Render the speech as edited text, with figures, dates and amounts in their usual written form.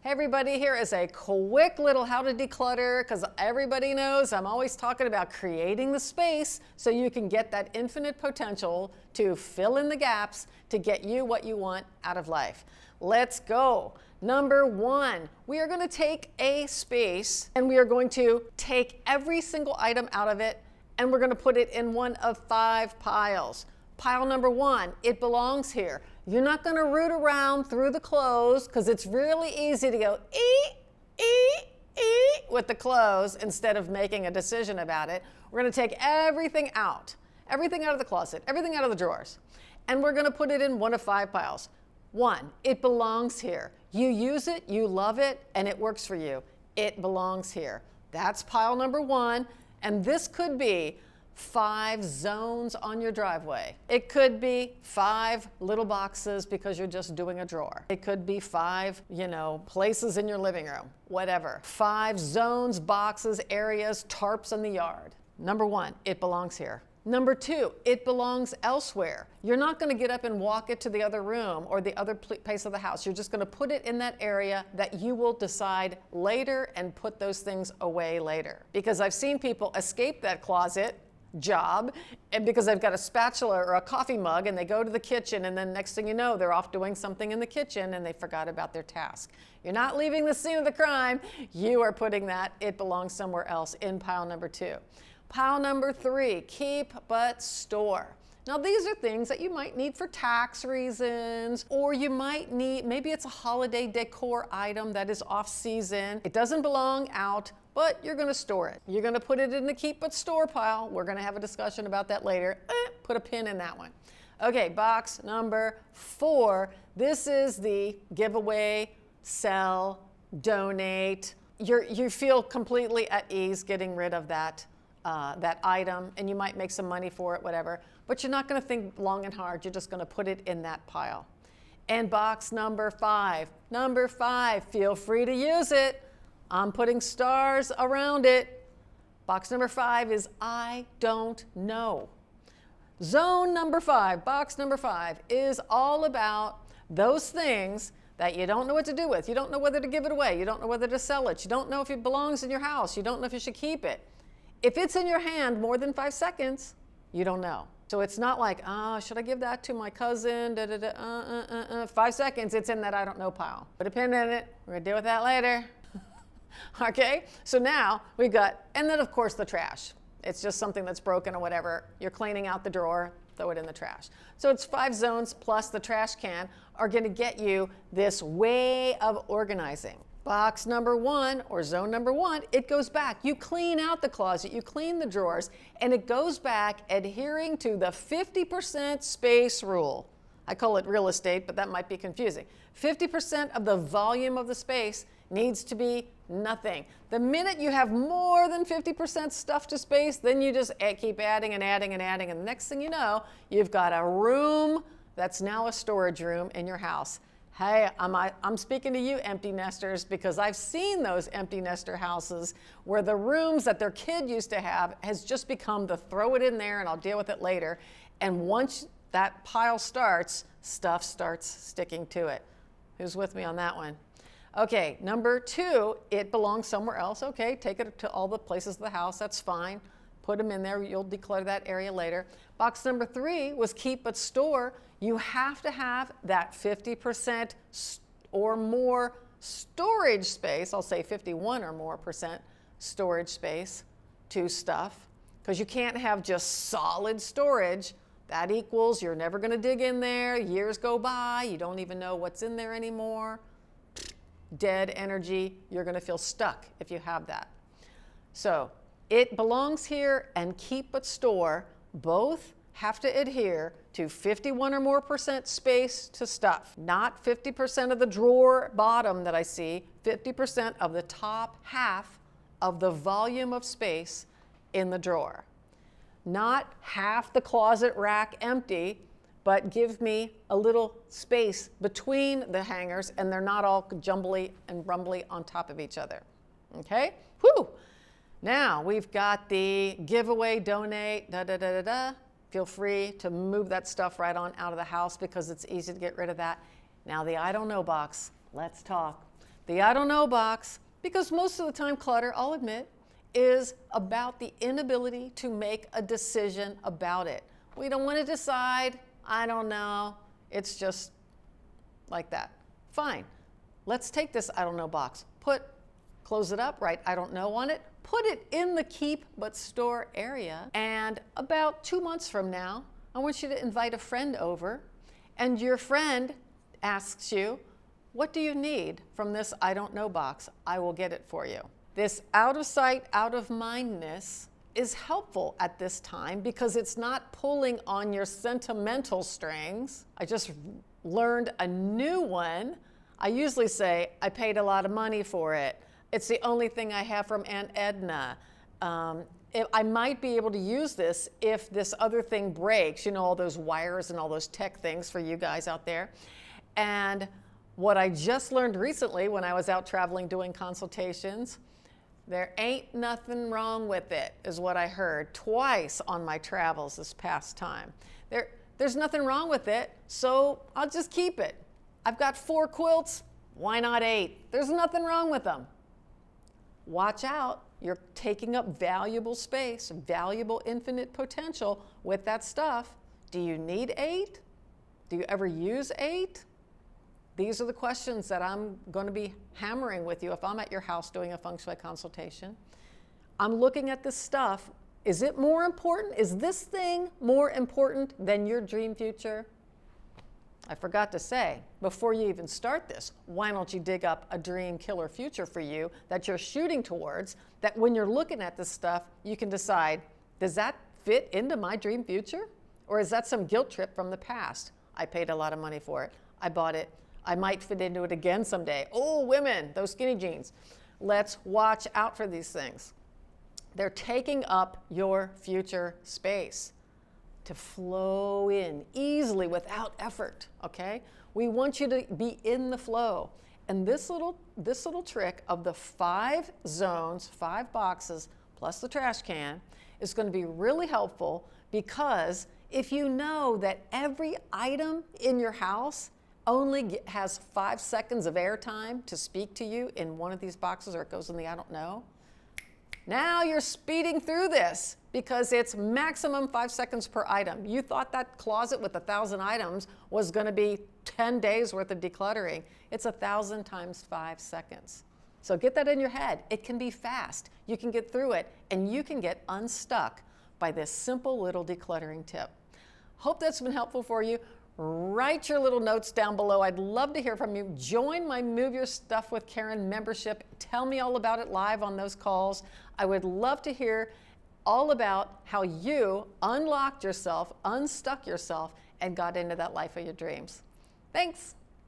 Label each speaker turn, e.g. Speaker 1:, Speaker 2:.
Speaker 1: Hey everybody, here is a quick little how to declutter, because everybody knows I'm always talking about creating the space so you can get that infinite potential to fill in the gaps to get you what you want out of life. Let's go. Number one, we are going to take a space and we are going to take every single item out of it and we're going to put it in one of 5 piles. Pile number one, it belongs here. You're not going to root around through the clothes because it's really easy to go with the clothes instead of making a decision about it. We're going to take everything out of the closet, everything out of the drawers, and we're going to put it in one of 5 piles. 1, it belongs here. You use it, you love it, and it works for you. It belongs here. That's pile number 1, and this could be 5 zones on your driveway. It could be 5 little boxes because you're just doing a drawer. It could be 5, places in your living room, whatever. 5 zones, boxes, areas, tarps in the yard. Number 1, it belongs here. Number 2, it belongs elsewhere. You're not going to get up and walk it to the other room or the other place of the house. You're just going to put it in that area that you will decide later and put those things away later. Because I've seen people escape that closet job and because they've got a spatula or a coffee mug and they go to the kitchen and then next thing you know they're off doing something in the kitchen and they forgot about their task. You're not leaving the scene of the crime. You are putting that it belongs somewhere else in pile number 2. Pile number 3, keep but store. Now these are things that you might need for tax reasons, or you might need, maybe it's a holiday decor item that is off season. It doesn't belong out, but you're going to store it. You're going to put it in the keep but store pile. We're going to have a discussion about that later. Put a pin in that one. Okay, box number 4. This is the giveaway, sell, donate. You feel completely at ease getting rid of that item, and you might make some money for it, whatever, but you're not going to think long and hard. You're just going to put it in that pile. And box number 5. Number 5, feel free to use it. I'm putting stars around it. Box number 5 is I don't know. Zone number 5, box number 5 is all about those things that you don't know what to do with. You don't know whether to give it away. You don't know whether to sell it. You don't know if it belongs in your house. You don't know if you should keep it. If it's in your hand more than 5 seconds, you don't know. So it's not like, should I give that to my cousin? 5 seconds, it's in that I don't know pile. Put a pin in it. We're going to deal with that later. Okay, so now we've got, and then of course the trash. It's just something that's broken or whatever. You're cleaning out the drawer, throw it in the trash. So it's 5 zones plus the trash can are going to get you this way of organizing. Box number 1 or zone number 1, it goes back. You clean out the closet, you clean the drawers, and it goes back adhering to the 50% space rule. I call it real estate, but that might be confusing. 50% of the volume of the space needs to be nothing. The minute you have more than 50% stuff to space, then you just keep adding and adding and adding, and the next thing you know, you've got a room that's now a storage room in your house. Hey, I'm speaking to you empty nesters because I've seen those empty nester houses where the rooms that their kid used to have has just become the throw it in there and I'll deal with it later. And once that pile starts, stuff starts sticking to it. Who's with me on that one? Okay, number 2, it belongs somewhere else. Okay, take it to all the places of the house, that's fine. Put them in there, you'll declutter that area later. Box number 3 was keep but store. You have to have that 50% or more storage space. I'll say 51 or more percent storage space to stuff, because you can't have just solid storage. That equals you're never going to dig in there. Years go by, you don't even know what's in there anymore. Dead energy. You're going to feel stuck if you have that. So it belongs here and keep but store both have to adhere to 51 or more percent space to stuff. Not 50% of the drawer bottom that I see, 50% of the top half of the volume of space in the drawer. Not half the closet rack empty, but give me a little space between the hangers and they're not all jumbly and rumbly on top of each other. Okay? Whew! Now we've got the giveaway, donate, Feel free to move that stuff right on out of the house because it's easy to get rid of that. Now the I don't know box, let's talk. The I don't know box, because most of the time clutter, I'll admit, is about the inability to make a decision about it. We don't want to decide, I don't know, it's just like that. Fine, let's take this I don't know box, close it up, write I don't know on it, put it in the keep but store area, and about 2 months from now, I want you to invite a friend over, and your friend asks you, what do you need from this I don't know box? I will get it for you. This out of sight, out of mindness is helpful at this time because it's not pulling on your sentimental strings. I just learned a new one. I usually say, I paid a lot of money for it. It's the only thing I have from Aunt Edna. I might be able to use this if this other thing breaks, you know, all those wires and all those tech things for you guys out there. And what I just learned recently when I was out traveling doing consultations, there ain't nothing wrong with it, is what I heard twice on my travels this past time. There's nothing wrong with it, so I'll just keep it. I've got 4 quilts, why not 8? There's nothing wrong with them. Watch out, you're taking up valuable space, valuable infinite potential with that stuff. Do you need 8? Do you ever use 8? These are the questions that I'm going to be hammering with you if I'm at your house doing a feng shui consultation. I'm looking at this stuff. Is it more important? Is this thing more important than your dream future? I forgot to say, before you even start this, why don't you dig up a dream killer future for you that you're shooting towards, that when you're looking at this stuff, you can decide, does that fit into my dream future? Or is that some guilt trip from the past? I paid a lot of money for it. I bought it. I might fit into it again someday. Oh, women, those skinny jeans. Let's watch out for these things. They're taking up your future space to flow in easily without effort, okay? We want you to be in the flow. And this little trick of the 5 zones, 5 boxes, plus the trash can, is going to be really helpful because if you know that every item in your house only has 5 seconds of airtime to speak to you in one of these boxes, or it goes in the I don't know, now you're speeding through this because it's maximum 5 seconds per item. You thought that closet with 1,000 items was going to be 10 days worth of decluttering. It's 1,000 times 5 seconds. So get that in your head. It can be fast. You can get through it, and you can get unstuck by this simple little decluttering tip. Hope that's been helpful for you. Write your little notes down below. I'd love to hear from you. Join my Move Your Stuff with Karen membership. Tell me all about it live on those calls. I would love to hear all about how you unlocked yourself, unstuck yourself, and got into that life of your dreams. Thanks.